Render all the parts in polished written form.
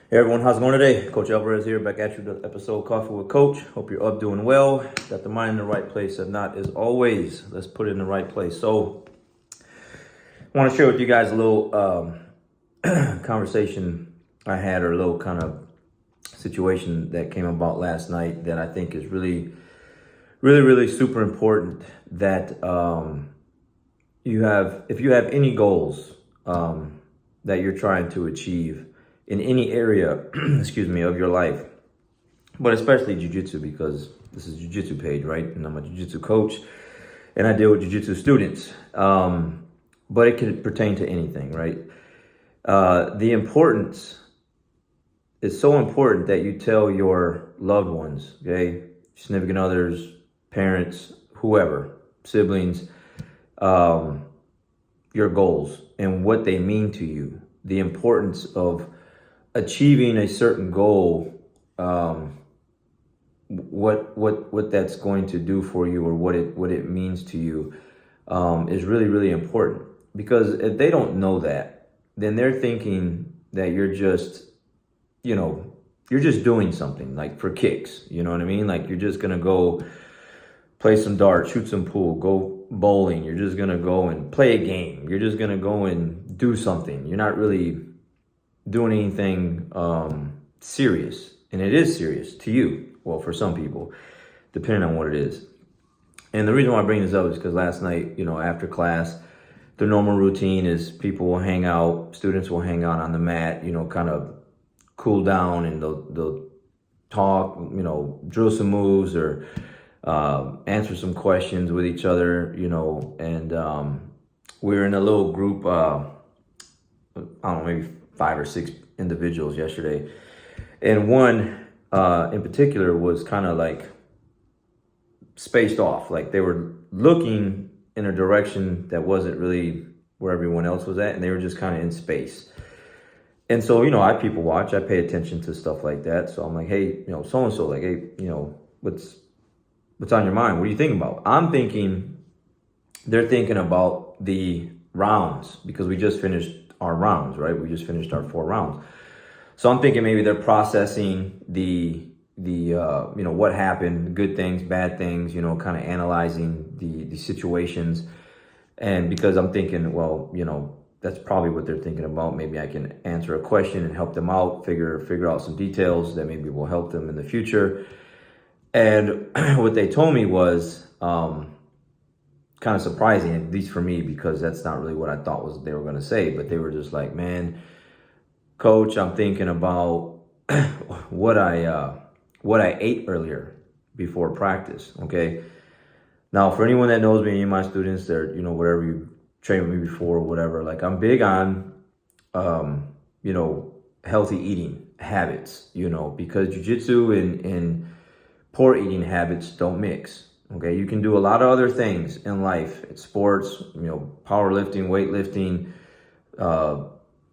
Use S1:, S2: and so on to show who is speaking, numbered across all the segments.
S1: Hey everyone, how's it going today? Coach Alvarez here, back at you with the episode Coffee with Coach. Hope you're up doing well. Got the mind in the right place. If not, as always, let's put it in the right place. So, I want to share with you guys a little conversation I had, or a little kind of situation that came about last night that I think is really super important. That if you have any goals that you're trying to achieve in any area, excuse me, of your life, but especially jiu-jitsu, because this is jiu-jitsu page, right? And I'm a jiu-jitsu coach and I deal with jiu-jitsu students. But it can pertain to anything, right? The importance is so important that you tell your loved ones, okay? Significant others, parents, whoever, siblings, your goals and what they mean to you. The importance of achieving a certain goal, what that's going to do for you, or what it means to you, is really important. Because if they don't know that, then they're thinking that you're just doing something like for kicks. You know what I mean? Like you're just gonna go play some darts, shoot some pool, go bowling. You're just gonna go and play a game. You're just gonna go and do something. You're not really doing anything serious. And it is serious to you. Well, for some people, depending on what it is. And the reason why I bring this up is because last night, after class, the normal routine is people will hang out, students will hang out on the mat, kind of cool down, and they'll talk, drill some moves, or answer some questions with each other, and we were in a little group, I don't know, maybe 5 or 6 individuals yesterday. And one in particular was kind of like spaced off. Like they were looking in a direction that wasn't really where everyone else was at, and they were just kind of in space. And so, I people watch, I pay attention to stuff like that. So I'm like, hey, so-and-so, like, hey, what's on your mind? What are you thinking about? I'm thinking they're thinking about the rounds, because we just finished our rounds, right? We just finished our 4 rounds. So I'm thinking maybe they're processing the what happened, good things, bad things, kind of analyzing the situations. And because I'm thinking, well, that's probably what they're thinking about. Maybe I can answer a question and help them out, figure out some details that maybe will help them in the future. And what they told me was kind of surprising, at least for me, because that's not really what I thought was they were going to say. But they were just like, man, Coach, I'm thinking about what I ate earlier before practice. Okay. Now, for anyone that knows me, any of my students, they're, whatever you trained with me before or whatever, like I'm big on, healthy eating habits, because jiu-jitsu and poor eating habits don't mix. Okay. You can do a lot of other things in life. It's sports, powerlifting, weightlifting,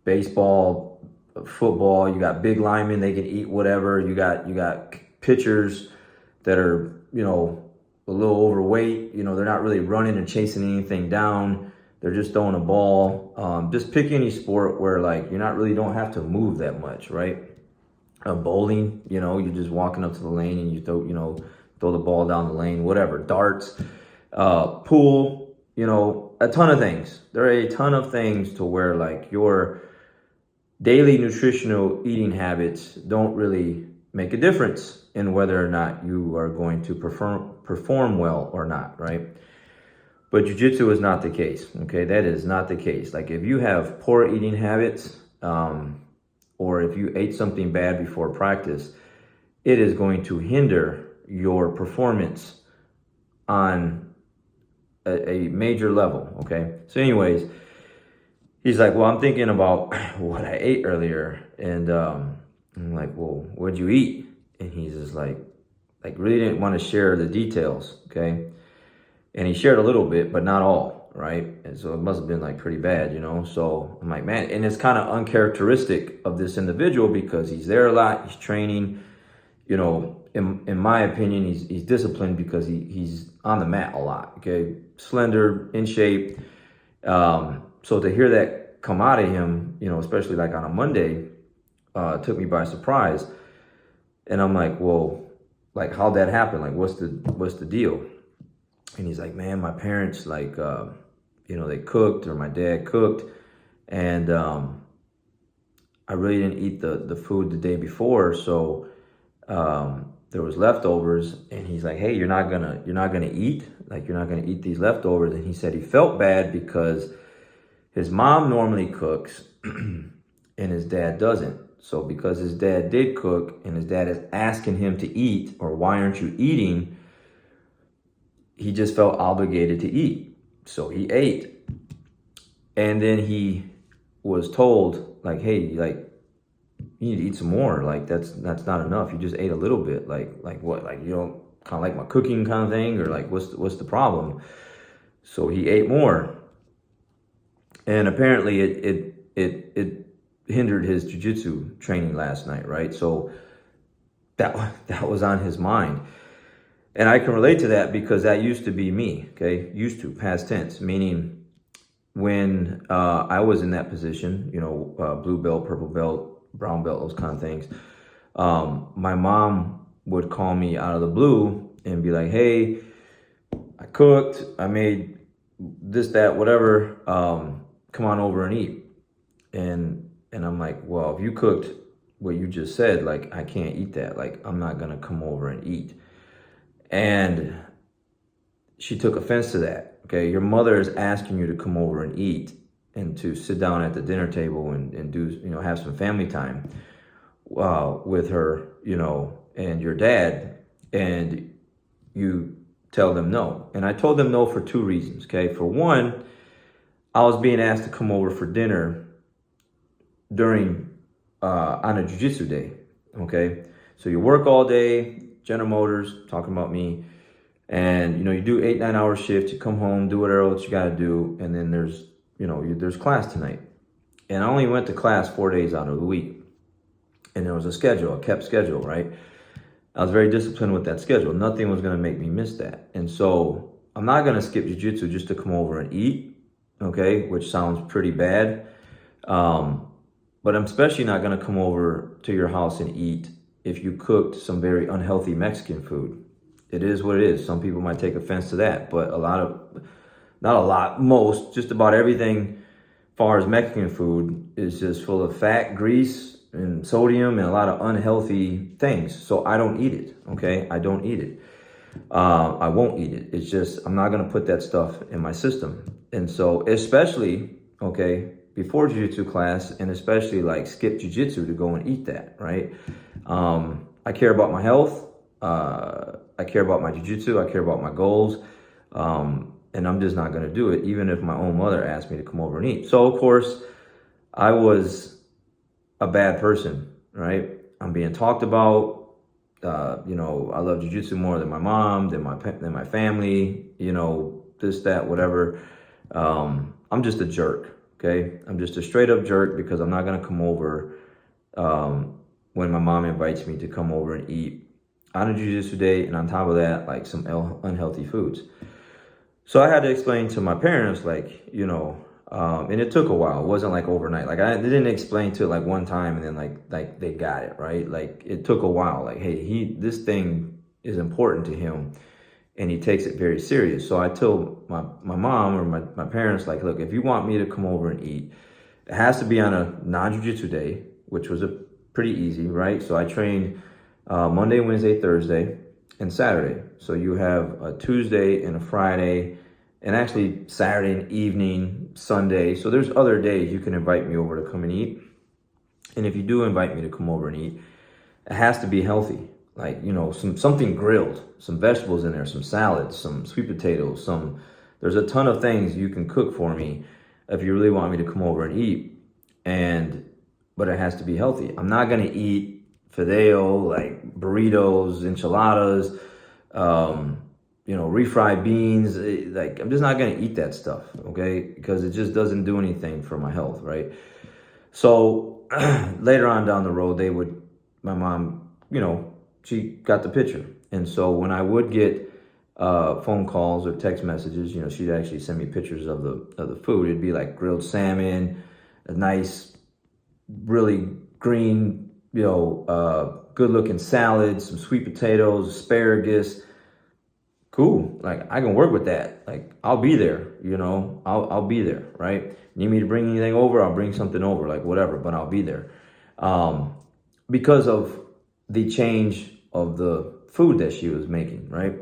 S1: baseball, football. You got big linemen, they can eat whatever. You got pitchers that are, a little overweight. They're not really running and chasing anything down. They're just throwing a ball. Just pick any sport where like don't have to move that much, right? Bowling, you're just walking up to the lane and you throw the ball down the lane, whatever. Darts, pool, a ton of things. There are a ton of things to where like your daily nutritional eating habits don't really make a difference in whether or not you are going to perform well or not, right? But jiu-jitsu is not the case, okay? That is not the case. Like if you have poor eating habits, or if you ate something bad before practice, it is going to hinder your performance on a major level, okay? So anyways, he's like, well, I'm thinking about what I ate earlier. And I'm like, well, what'd you eat? And he's just like really didn't want to share the details, okay? And he shared a little bit, but not all, right? And so it must have been like pretty bad, So I'm like, man, and it's kind of uncharacteristic of this individual because he's there a lot, he's training, in my opinion, he's disciplined because he's on the mat a lot, okay? Slender, in shape. So to hear that come out of him, especially like on a Monday, took me by surprise. And I'm like, well, like, how'd that happen? Like, what's the deal? And he's like, man, my parents, like, they cooked, or my dad cooked, and I really didn't eat the food the day before, so there was leftovers. And he's like, hey, you're not gonna eat, like, you're not gonna eat these leftovers. And he said he felt bad because his mom normally cooks and his dad doesn't. So because his dad did cook and his dad is asking him to eat, or why aren't you eating, he just felt obligated to eat. So he ate. And then he was told, like, hey, like, you need to eat some more. Like, that's not enough. You just ate a little bit. Like what? Like, you don't kind of like my cooking kind of thing? Or like, what's the problem? So he ate more. And apparently it hindered his jiu-jitsu training last night, right? So that was on his mind. And I can relate to that because that used to be me, okay? Used to, past tense, meaning when I was in that position, blue belt, purple belt, brown belt, those kind of things. My mom would call me out of the blue and be like, hey, I cooked, I made this, that, whatever, come on over and eat. And I'm like, well, if you cooked what you just said, like, I can't eat that. Like, I'm not gonna come over and eat. And she took offense to that. Okay, your mother is asking you to come over and eat and to sit down at the dinner table and do, have some family time with her, and your dad, and you tell them no. And I told them no for two reasons. Okay, for one, I was being asked to come over for dinner during on a jiu-jitsu day. Okay, so you work all day, General Motors, talking about me, and you do 8-9 hour shifts. You come home, do whatever else you got to do, and then there's class tonight. And I only went to class 4 days out of the week, and there was a schedule, a kept schedule, right? I was very disciplined with that schedule. Nothing was going to make me miss that. And so I'm not going to skip jiu-jitsu just to come over and eat, okay, which sounds pretty bad. But I'm especially not going to come over to your house and eat if you cooked some very unhealthy Mexican food. It is what it is. Some people might take offense to that, but most, just about everything as far as Mexican food is just full of fat, grease, and sodium, and a lot of unhealthy things. So I don't eat it, okay? I don't eat it. I won't eat it. It's just, I'm not going to put that stuff in my system. And so, especially, okay, before jiu-jitsu class, and especially like skip jiu-jitsu to go and eat that, right? I care about my health. I care about my jiu-jitsu. I care about my goals. And I'm just not going to do it, even if my own mother asked me to come over and eat. So, of course, I was a bad person, right? I'm being talked about. I love jiu-jitsu more than my mom, than my family, this, that, whatever. I'm just a jerk, okay? I'm just a straight up jerk because I'm not going to come over when my mom invites me to come over and eat on a jiu-jitsu day, and on top of that, like some unhealthy foods. So I had to explain to my parents, like, and it took a while. It wasn't like overnight. Like, I didn't explain to it like one time and then like they got it, right? Like, it took a while. Like, hey, this thing is important to him and he takes it very serious. So I told my mom or my parents, like, look, if you want me to come over and eat, it has to be on a non-jiu-jitsu day, which was pretty easy, right? So I trained Monday, Wednesday, Thursday, and Saturday. So you have a Tuesday and a Friday, and actually Saturday evening, Sunday. So there's other days you can invite me over to come and eat. And if you do invite me to come over and eat, it has to be healthy. Like, something grilled, some vegetables in there, some salads, some sweet potatoes, there's a ton of things you can cook for me if you really want me to come over and eat. But it has to be healthy. I'm not going to eat fideo, like burritos, enchiladas, refried beans. Like, I'm just not going to eat that stuff, okay? Because it just doesn't do anything for my health, right? So later on down the road, my mom, she got the picture. And so when I would get phone calls or text messages, she'd actually send me pictures of the food. It'd be like grilled salmon, a nice, really green, good looking salad, some sweet potatoes, asparagus. Cool. Like I can work with that. Like I'll be there, I'll be there, right? Need me to bring anything over? I'll bring something over, like whatever, but I'll be there. Because of the change of the food that she was making, right?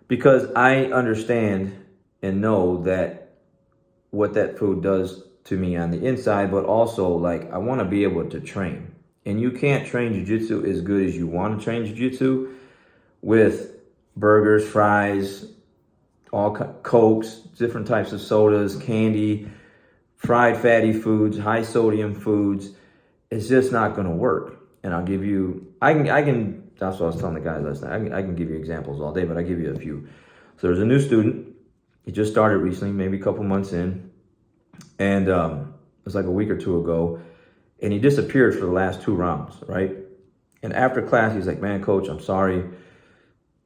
S1: Because I understand and know that what that food does to me on the inside, but also like I want to be able to train. And you can't train jiu-jitsu as good as you want to train jiu-jitsu with burgers, fries, all Cokes, different types of sodas, candy, fried fatty foods, high sodium foods. It's just not going to work. And I'll give you, I can, that's what I was telling the guys last night. I can give you examples all day, but I'll give you a few. So there's a new student. He just started recently, maybe a couple months in. And it was like a week or two ago. And he disappeared for the last 2 rounds, right? And after class, he's like, man, coach, I'm sorry.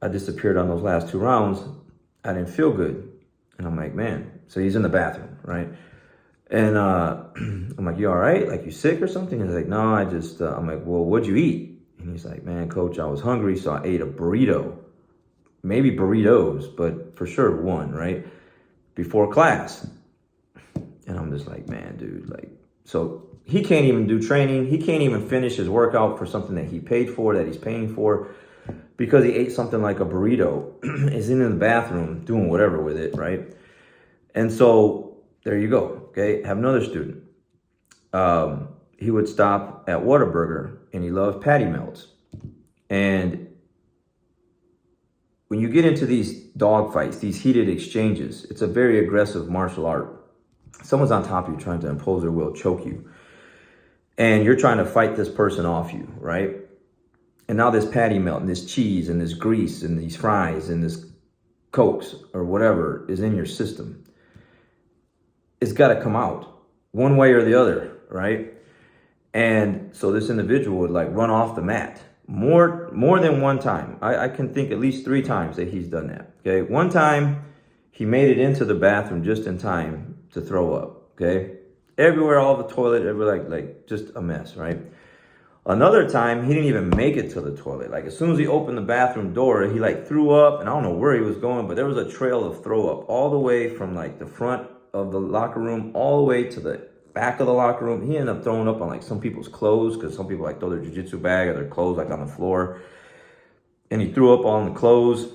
S1: I disappeared on those last 2 rounds. I didn't feel good. And I'm like, man. So he's in the bathroom, right? And I'm like, you all right? Like, you sick or something? And he's like, no, I'm like, well, what'd you eat? And he's like, man, coach, I was hungry, so I ate a burrito. Maybe burritos, but for sure one, right? Before class. And I'm just like, man, dude, like, so he can't even do training. He can't even finish his workout for something that he paid for, that he's paying for, because he ate something like a burrito, is in the bathroom doing whatever with it, right? And so there you go, okay? Have another student. He would stop at Whataburger, and he loved patty melts. And when you get into these dog fights, these heated exchanges, it's a very aggressive martial art. Someone's on top of you trying to impose their will, choke you. And you're trying to fight this person off you, right? And now this patty melt and this cheese and this grease and these fries and this Cokes or whatever is in your system. It's got to come out one way or the other, right? And so this individual would like run off the mat more than one time. I can think at least 3 times that he's done that, okay? One time he made it into the bathroom just in time to throw up, okay? Everywhere, all the toilet, everywhere, like just a mess, right? Another time, he didn't even make it to the toilet. Like as soon as he opened the bathroom door, he like threw up, and I don't know where he was going, but there was a trail of throw up all the way from like the front of the locker room all the way to the back of the locker room. He ended up throwing up on like some people's clothes, because some people like throw their jiu-jitsu bag or their clothes like on the floor. And he threw up on the clothes.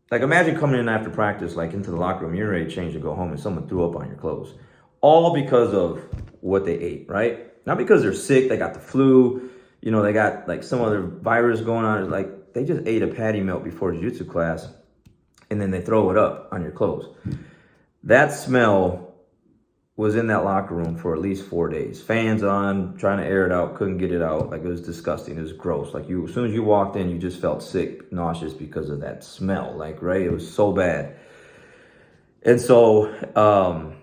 S1: Like imagine coming in after practice, like into the locker room, you're ready to change and go home, and someone threw up on your clothes. All because of what they ate, right? Not because they're sick, they got the flu, they got like some other virus going on. Like they just ate a patty melt before jiu-jitsu class, and then they throw it up on your clothes. That smell was in that locker room for at least 4 days. Fans on, trying to air it out, couldn't get it out. Like it was disgusting. It was gross. Like as soon as you walked in, you just felt sick, nauseous because of that smell. Like, right? It was so bad. And so,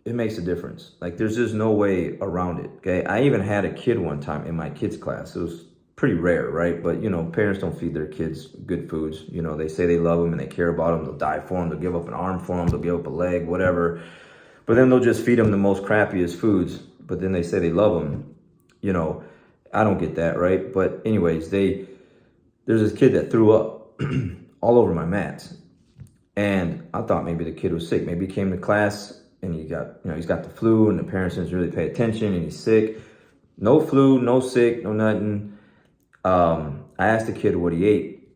S1: it makes a difference. Like there's just no way around it, okay? I even had a kid one time in my kids' class. It was pretty rare, right? But, parents don't feed their kids good foods. They say they love them and they care about them. They'll die for them. They'll give up an arm for them. They'll give up a leg, whatever. But then they'll just feed them the most crappiest foods. But then they say they love them. I don't get that, right? But anyways, there's this kid that threw up all over my mats. And I thought maybe the kid was sick. Maybe he came to class and he's got the flu, and the parents didn't really pay attention, and he's sick. No flu, no sick, no nothing. I asked the kid what he ate,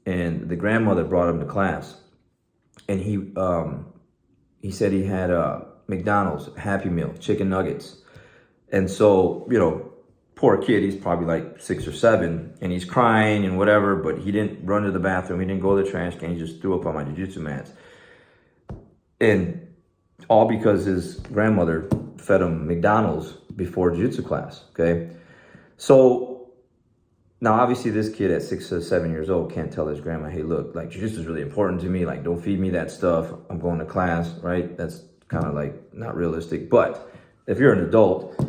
S1: and the grandmother brought him to class, and he said he had McDonald's Happy Meal, chicken nuggets. And so, poor kid, he's probably like 6 or 7, and he's crying and whatever, but he didn't run to the bathroom, he didn't go to the trash can, he just threw up on my jiu-jitsu mats. And all because his grandmother fed him McDonald's before jiu-jitsu class, okay? So now obviously this kid at 6 or 7 years old can't tell his grandma, hey, look, like jiu-jitsu is really important to me, like don't feed me that stuff, I'm going to class, right? That's kind of like not realistic. But if you're an adult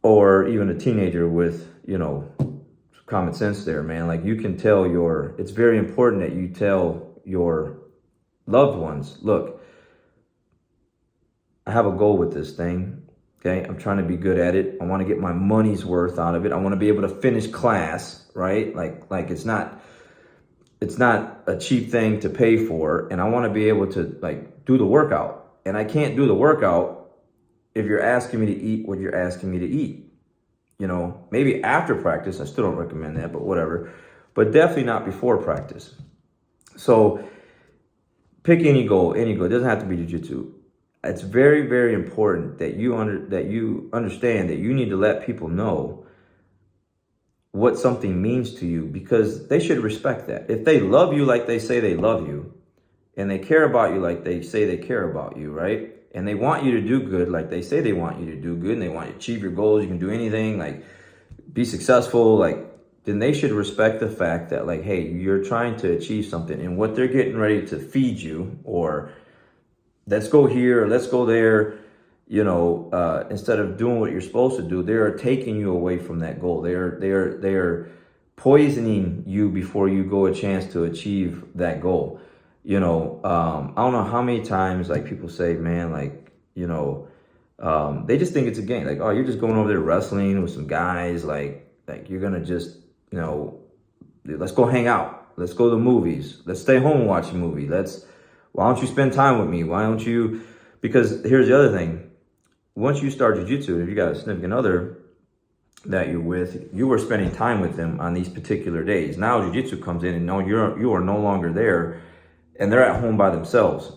S1: or even a teenager with, common sense there, man, like you can tell it's very important that you tell your loved ones, look, I have a goal with this thing. Okay, I'm trying to be good at it. I want to get my money's worth out of it. I want to be able to finish class, right? Like it's not a cheap thing to pay for, and I want to be able to like do the workout. And I can't do the workout if you're asking me to eat what you're asking me to eat. You know, maybe after practice, I still don't recommend that, but whatever. But definitely not before practice. So pick any goal. It doesn't have to be jiu-jitsu. It's very, very important that you understand that you need to let people know what something means to you, because they should respect that. If they love you like they say they love you, and they care about you like they say they care about you, right? And they want you to do good like they say they want you to do good, and they want you to achieve your goals, you can do anything, like be successful, like, then they should respect the fact that, like, hey, you're trying to achieve something, and what they're getting ready to feed you, or let's go here, or let's go there, you know, instead of doing what you're supposed to do, they are taking you away from that goal. They are poisoning you before you go a chance to achieve that goal. You know, I don't know how many times like people say, man, like, you know, they just think it's a game. Like, oh, you're just going over there wrestling with some guys. Like you're gonna just, you know, let's go hang out. Let's go to the movies. Let's stay home and watch a movie. Why don't you spend time with me? Why don't you? Because here's the other thing. Once you start jiu-jitsu, if you got a significant other that you're with, you are spending time with them on these particular days. Now jiu-jitsu comes in, and no, you are no longer there, and they're at home by themselves,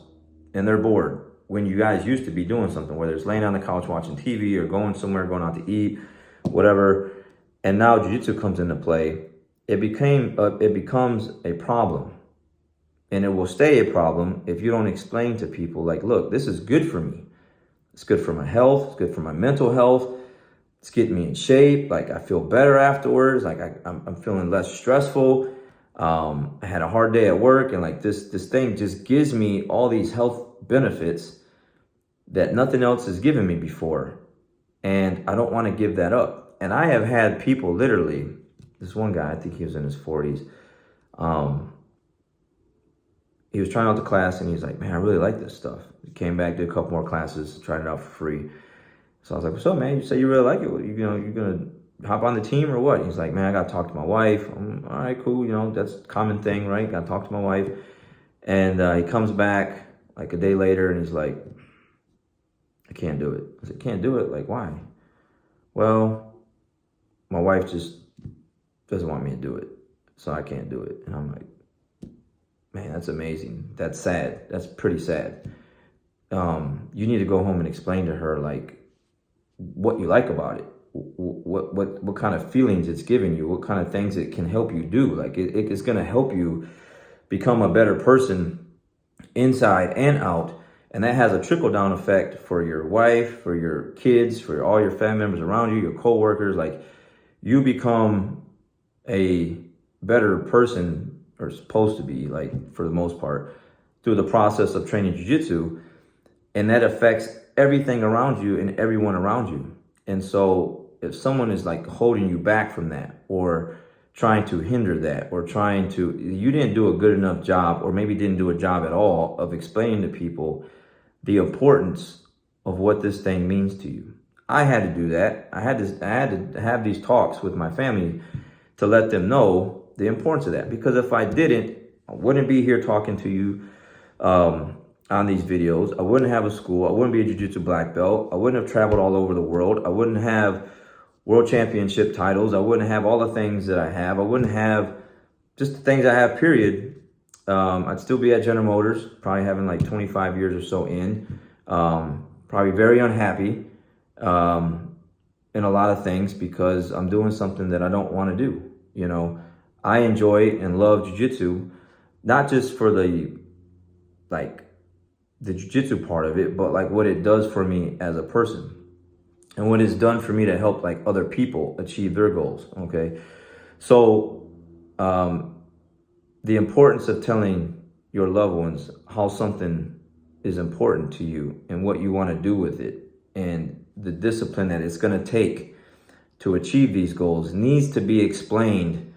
S1: and they're bored. When you guys used to be doing something, whether it's laying on the couch watching TV or going somewhere, going out to eat, whatever, and now jiu-jitsu comes into play, it becomes a problem. And it will stay a problem if you don't explain to people, like, look, this is good for me. It's good for my health. It's good for my mental health. It's getting me in shape. Like, I feel better afterwards. Like, I'm feeling less stressful. I had a hard day at work, and like this thing just gives me all these health benefits that nothing else has given me before. And I don't want to give that up. And I have had people literally, this one guy, I think he was in his 40s. He was trying out the class, and he's like, man, I really like this stuff. He came back, did a couple more classes, tried it out for free. So I was like, what's up, man? You say you really like it. You know, you're going to hop on the team or what? He's like, man, I got to talk to my wife. I'm, all right, cool. You know, that's a common thing, right? Got to talk to my wife. And he comes back like a day later, and he's like, I can't do it. I said, can't do it? Like, why? Well, my wife just doesn't want me to do it, so I can't do it. And I'm like, man, that's amazing. That's sad. That's pretty sad. You need to go home and explain to her, like, what you like about it, what kind of feelings it's giving you, what kind of things it can help you do. Like, it's going to help you become a better person inside and out. And that has a trickle-down effect for your wife, for your kids, for all your family members around you, your coworkers. Like, you become a better person, or supposed to be, like, for the most part, through the process of training jiu-jitsu. And that affects everything around you and everyone around you. And so if someone is like holding you back from that, or trying to hinder that, or you didn't do a good enough job, or maybe didn't do a job at all of explaining to people the importance of what this thing means to you. I had to do that. I had to have these talks with my family to let them know the importance of that. Because if I didn't, I wouldn't be here talking to you on these videos. I wouldn't have a school. I wouldn't be a jiu-jitsu black belt. I wouldn't have traveled all over the world. I wouldn't have world championship titles. I wouldn't have all the things that I have. I wouldn't have just the things I have, period. I'd still be at General Motors, probably having like 25 years or so in. Probably very unhappy in a lot of things, because I'm doing something that I don't want to do. You know, I enjoy and love jiu-jitsu, not just for the jiu-jitsu part of it, but like what it does for me as a person, and what it's done for me to help like other people achieve their goals. Okay. So, the importance of telling your loved ones how something is important to you and what you want to do with it, and the discipline that it's going to take to achieve these goals, needs to be explained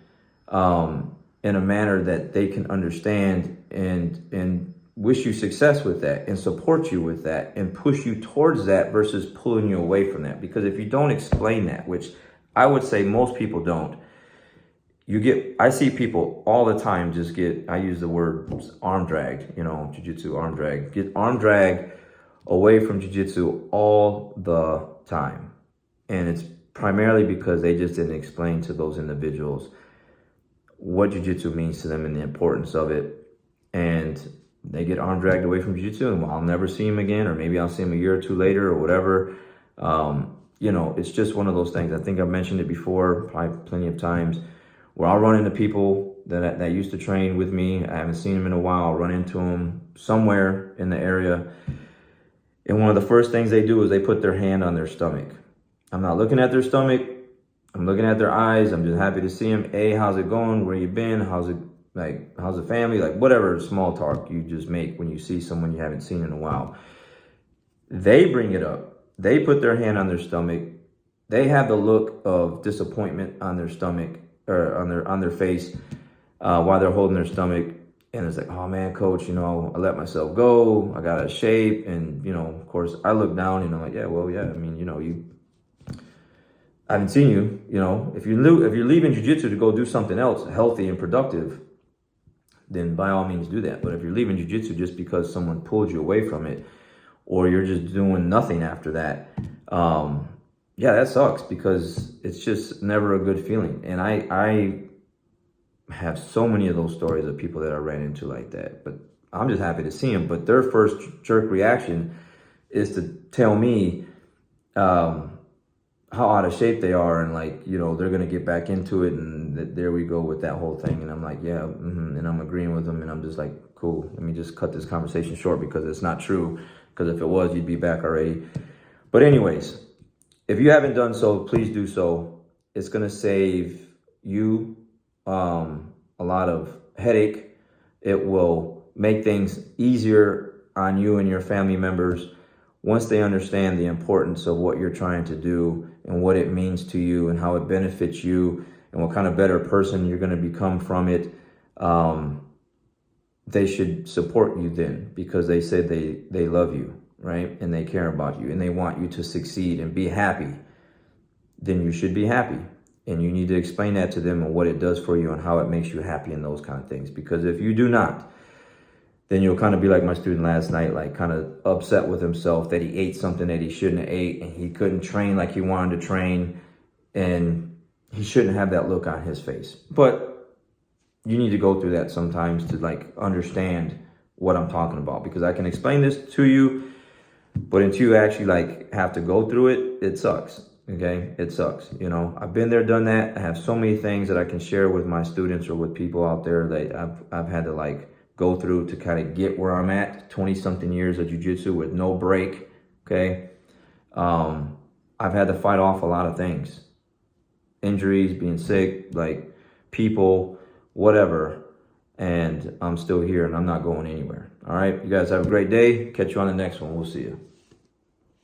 S1: in a manner that they can understand and wish you success with that and support you with that and push you towards that versus pulling you away from that. Because if you don't explain that, which I would say most people don't, I see people all the time just I use the word arm dragged, jiu-jitsu arm drag, get arm dragged away from jiu-jitsu all the time. And it's primarily because they just didn't explain to those individuals what jiu-jitsu means to them and the importance of it. And they get arm dragged away from jiu-jitsu, and I'll never see him again, or maybe I'll see him a year or two later or whatever. It's just one of those things. I think I've mentioned it before, probably plenty of times, where I'll run into people that used to train with me. I haven't seen them in a while. I'll run into them somewhere in the area. And one of the first things they do is they put their hand on their stomach. I'm not looking at their stomach. I'm looking at their eyes. I'm just happy to see them. Hey, how's it going? Where you been? How's the family? Like whatever small talk you just make when you see someone you haven't seen in a while. They bring it up. They put their hand on their stomach. They have the look of disappointment on their stomach or on their face while they're holding their stomach. And it's like, oh man, coach, I let myself go. I got out of shape. And, of course I look down and I'm like, yeah, I mean, I haven't seen you, if you're leaving jiu-jitsu to go do something else healthy and productive, then by all means do that. But if you're leaving jiu-jitsu just because someone pulled you away from it, or you're just doing nothing after that, that sucks, because it's just never a good feeling. And I have so many of those stories of people that I ran into like that, but I'm just happy to see them. But their first jerk reaction is to tell me how out of shape they are, and they're going to get back into it, and there we go with that whole thing. And I'm like, yeah, and I'm agreeing with them, and I'm just like, cool, let me just cut this conversation short, because it's not true, because if it was, you'd be back already. But anyways, if you haven't done so, please do so. It's going to save you a lot of headache. It will make things easier on you and your family members once they understand the importance of what you're trying to do and what it means to you and how it benefits you and what kind of better person you're going to become from it. They should support you then, because they said they love you, right? And they care about you and they want you to succeed and be happy. Then you should be happy. And you need to explain that to them and what it does for you and how it makes you happy and those kind of things. Because if you do not, then you'll kind of be like my student last night, like kind of upset with himself that he ate something that he shouldn't have ate, and he couldn't train like he wanted to train, and he shouldn't have that look on his face. But you need to go through that sometimes to understand what I'm talking about, because I can explain this to you, but until you actually have to go through it, it sucks. Okay, it sucks. I've been there, done that. I have so many things that I can share with my students or with people out there that I've had to go through to kind of get where I'm at. 20 something years of jiu-jitsu with no break. Okay, I've had to fight off a lot of things, injuries, being sick, people, whatever, and I'm still here and I'm not going anywhere. All right, you guys have a great day. Catch you on the next one. We'll see you.